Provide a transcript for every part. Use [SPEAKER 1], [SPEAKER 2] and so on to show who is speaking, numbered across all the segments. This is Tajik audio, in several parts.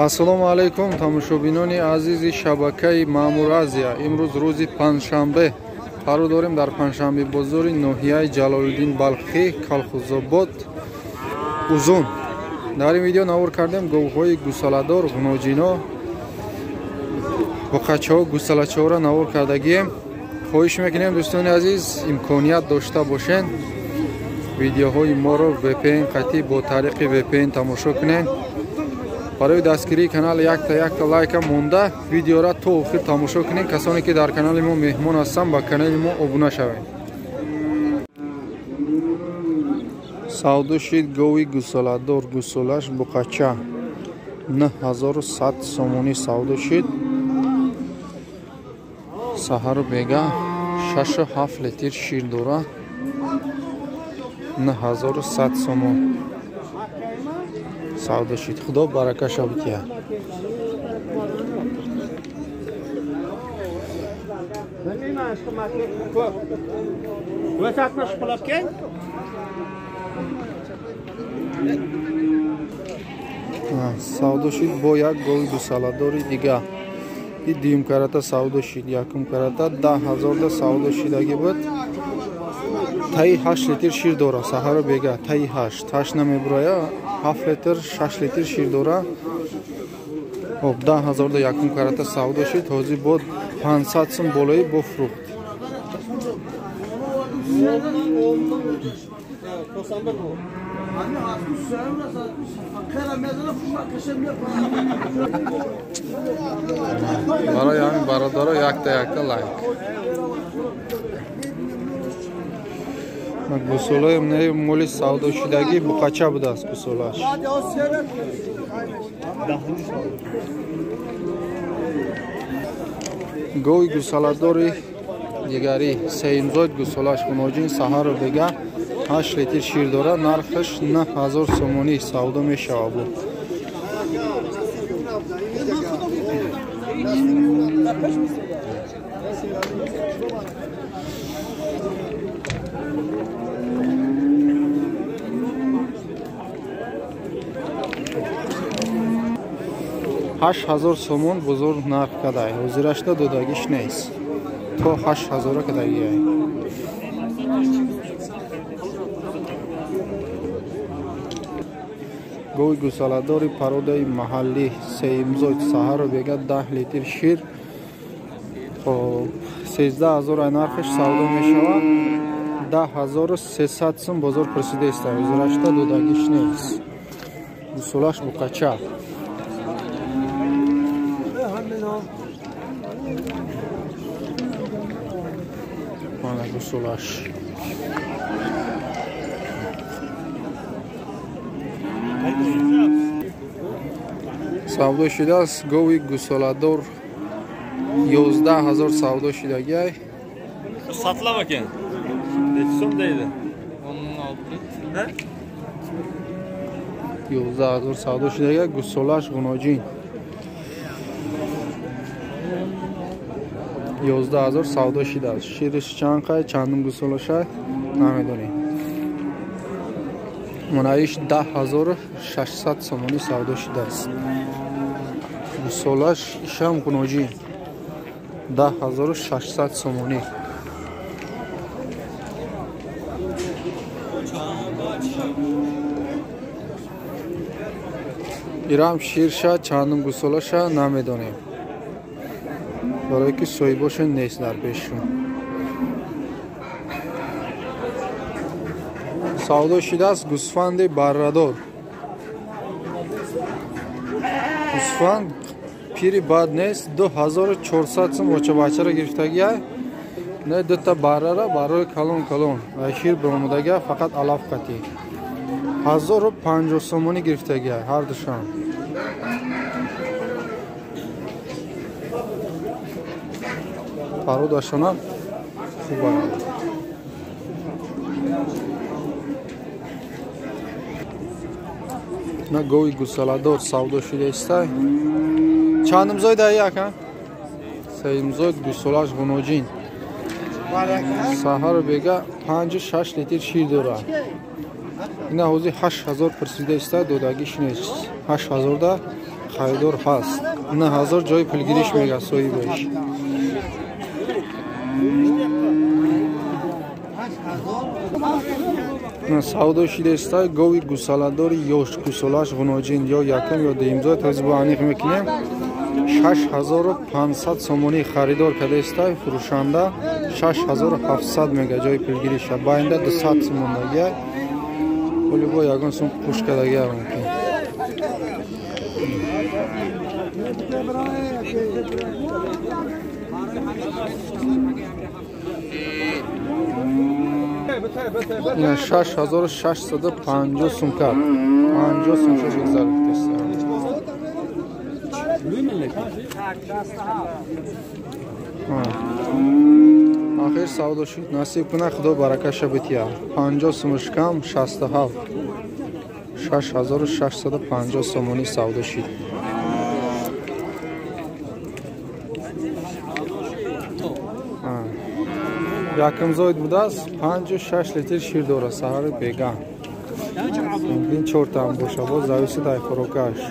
[SPEAKER 1] Ассалому алайкум тамошобинони азизи шабакаи Маъмур Азия. Имрӯз рӯзи панҷшанбе қарор дорем дар Панҷшанбе бозори ноҳияи Ҷалолиддин Балхӣ, Калхузобод, Узун. Дар ин видео навор кардем говҳои гусаладор, ғуноҷино, буқачаҳо, гусалачаҳоро навор кардагием. хоҳиш мекунем дӯстони азиз имконият дошта бошен видеоҳои моро VPN қатъӣ бо тариқи VPN тамошо кунен. барои дастгирии канал якта лайка монда видеоро то охир тамошо кунен. касоне ки дар канали мо меҳмон ҳастанд ба канали мо обуна шавед. савдо шид гови гусаладор, гусалаш буқача 9100 сомонӣ савдо шид. саҳару бега 6-7 литр шир дора 9100 сомон савдо шид. худо барака шавития. савдо шид бо як гови гусаладори дига. ин дуюм карата савдо шид, якум карата 10,000 савдо шидаги буд. таи 8 литр шир дора саҳару бега. таи 8 намебурая 7 литр 6 литр шир дора. 10,000 якум карата савдо шид. ҳозир бо 500 сум болои бо фрукт. барои ҳамин бародаро якта лайк. гусолаем не моли савдо шидагӣ буқача будааст. гусолаш гови гусаладори дигари сеимзод гусолаш ғуноҷин саҳару бега 8 литр шир дора. нархаш 9000 сомонӣ савдо мешавад. ҳашт ҳазор сомон бузург нарх кадай. ҳозирашта додагиш нест. то 8000 кадагиай. гови гусаладори пародаи маҳаллӣ сеимзод саҳару бега 10 литр шир 13000 ай нархаш савдо мешавад. 10300 сум бозор прасидаист. ҳозирашта додагиш нест. гусолаш буқача мана гусолаш савдо шидааст. гови гусаладор 11000 савдо шидагиай.
[SPEAKER 2] Satlama ken. Neçə somdaydı?
[SPEAKER 1] 11000 савдо шидагиай. гусолаш ғуноҷин 11000 савдо шидааст. шириш чанд қай чандум гусолашай намедонем. монаиш 10600 сомонӣ савдо шидааст. гусолаш ишам ғуноҷин 10600 сомонӣ. ирам ширша чандум гусолаша намедонем. барое ки соҳибошон нест дар пешшон. савдо шидааст гусфанди баррадор. гусфанд пири бад нест. 2400 сум очабачара гирифтагиай. не дута баррара барои калон шир биромадагиай. фақат алаф қатӣ 1050 сомонӣ гирифтагиай ҳар душам. пародашона хуб аст. на гови гусаладор савдо шидаистай. чандум зойдаи яка? сеимзод гусолаш ғуноҷин саҳару бега 5-6 литр шир дорад. ина ҳозир 8000 пурсида иста додагиш нест. 8000 да хайдор ҳаст. 9000 ҷои пулгириш мега соҳибаш. савдо шидестай гови гусаладори ёш гусалаш ғуноҷин ё якум ё дуюмзой този бо аниқ мекунем. 6500 сомонӣ харидор кадестай фурӯшанда 6700 мега ҷои пулгириша. Байнда 200 сомон дагия. Оли бо ягон сум пуш кадагия мумкин. ина 6650 сум кар. 50 сум шо бигзарид кеста. آخر سودا شد نصیب کنه خدا برکتش بتیا 50 سومش کم 67 6650 سومونی سودا شد یکم زاید بوده است 5-6 لیتر شیر داره سهر بیگا این چورت هم باشه باز زویسی دای فروکش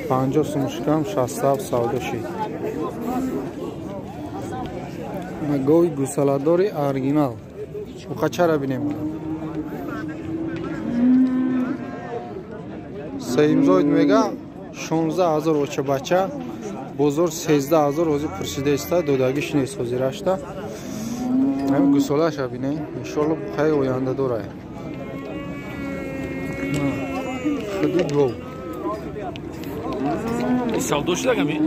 [SPEAKER 1] 50 سومش کم 67 سودا شد гови гусаладори оригинал ухачара бинем саимзоид мега 16000 оча бача бозор 13000 ози пурсидеста додагиш нест ҳозирашта ҳам гусалаша бинем иншолло хай оянда дорай худи гов
[SPEAKER 2] savdo shidagami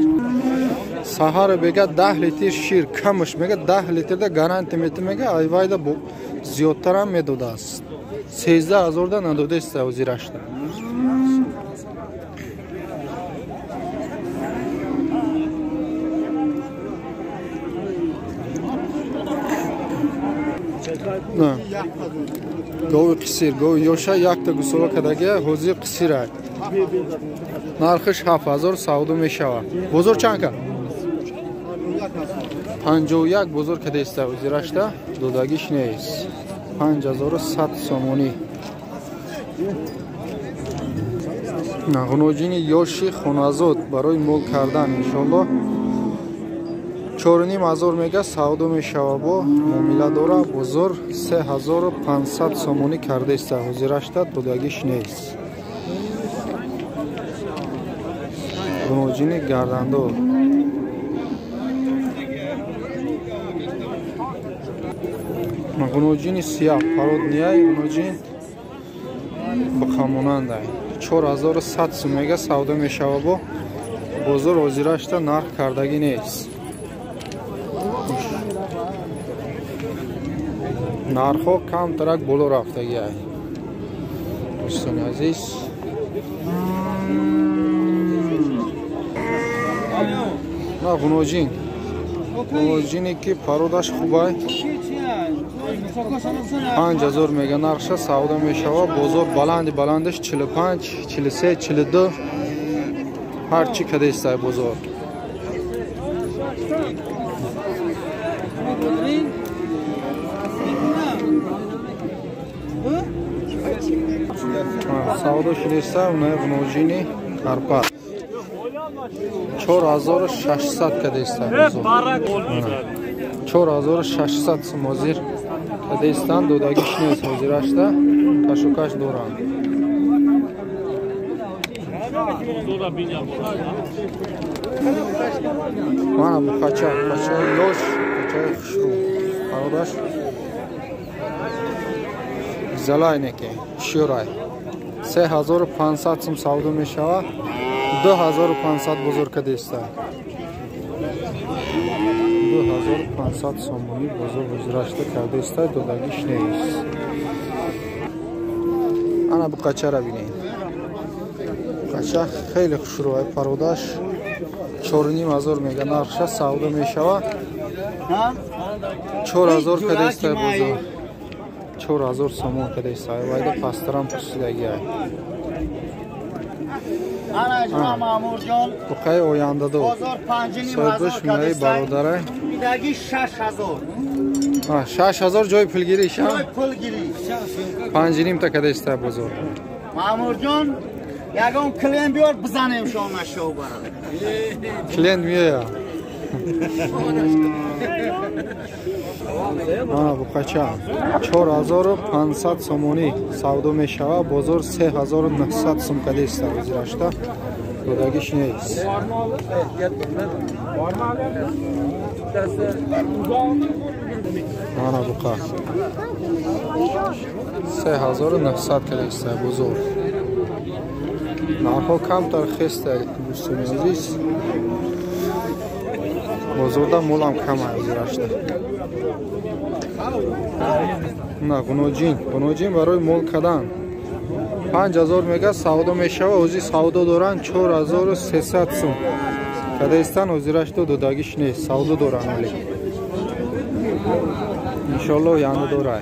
[SPEAKER 1] саҳар бега 10 литр шир камаш мега 10 литр да гаранти метмега айвайда бо зиёдтар ҳам медодааст 13000 да надодест ҳозирашта на гови қисир гови ёша якта гусола кадагия ҳозир қисирай нархиш 7000 савдо мешавад бозор чанд ка 51 бозор кадеста ҳозирашта додагиш нест 5100 сомонӣ нағуноҷини ёши хоназод барои мол кардан иншолло 4500 мега савдо мешава бо муомила дора бозор 3500 сомонӣ кардеста ҳозирашта додагиш нест ғуноҷини гардандор ғуноҷини сияҳ пароднияи ғуноҷин бақамонандай 4100 сум мега савдо мешава бо бозор ҳозирашта нарх кардагӣ нест нархҳо камтарак боло рафтагиай дӯстони азиз на ғуноҷине ки пародаш хубай 5000 мега нархша савдо мешава бозор баландиш 45 43 42 ҳарчи кадестай бозор савдо шудеста унаи ғуноҷини карпат 4600 кадеста 4600 сум ҳозир кадестан додагиш нест ҳозирашта кашокаш доранд мана бу қачаи ёш қачаи хушрӯ пародаш залайнеке шӯрай 3500 сум савдо мешава 2500 бозор кадеста 2500 сомонӣ бозор ҳозирашта кардеста додагиш нест ана бу қачара бинед қача хеле хушрӯай пародаш 4500 мега нархша савдо мешава 4000 кадеста бозор 4000 сомон кадеста айвайда пастарам пурсидагиай бухай ояндадо соҳибаш унаи бародарай 6000 ҷои пулгириша 5 та кадеста бозор
[SPEAKER 3] Mamur Jon, yagam klient biyor bızanayım şu an aşağı yukarı.
[SPEAKER 1] Klient miye ya? Mana bu qacha 4500 somoni savdo meshava, bozor 3900 so'm kadesta o'zirashda. Buradagi shneys. Mana bu qa 3900 kadesta bozor. Narxo kamtar xesta do'stlar aziz. Bozorda mol ham kam o'zirashda. نه گنوجین برای مول کردن 5000 میگه سودا میشه و اوزی سودا دارن 4300 سوم کدایستان اوزیرش دوداگیش نیست سودا دارن ولی انشالله یعنی داره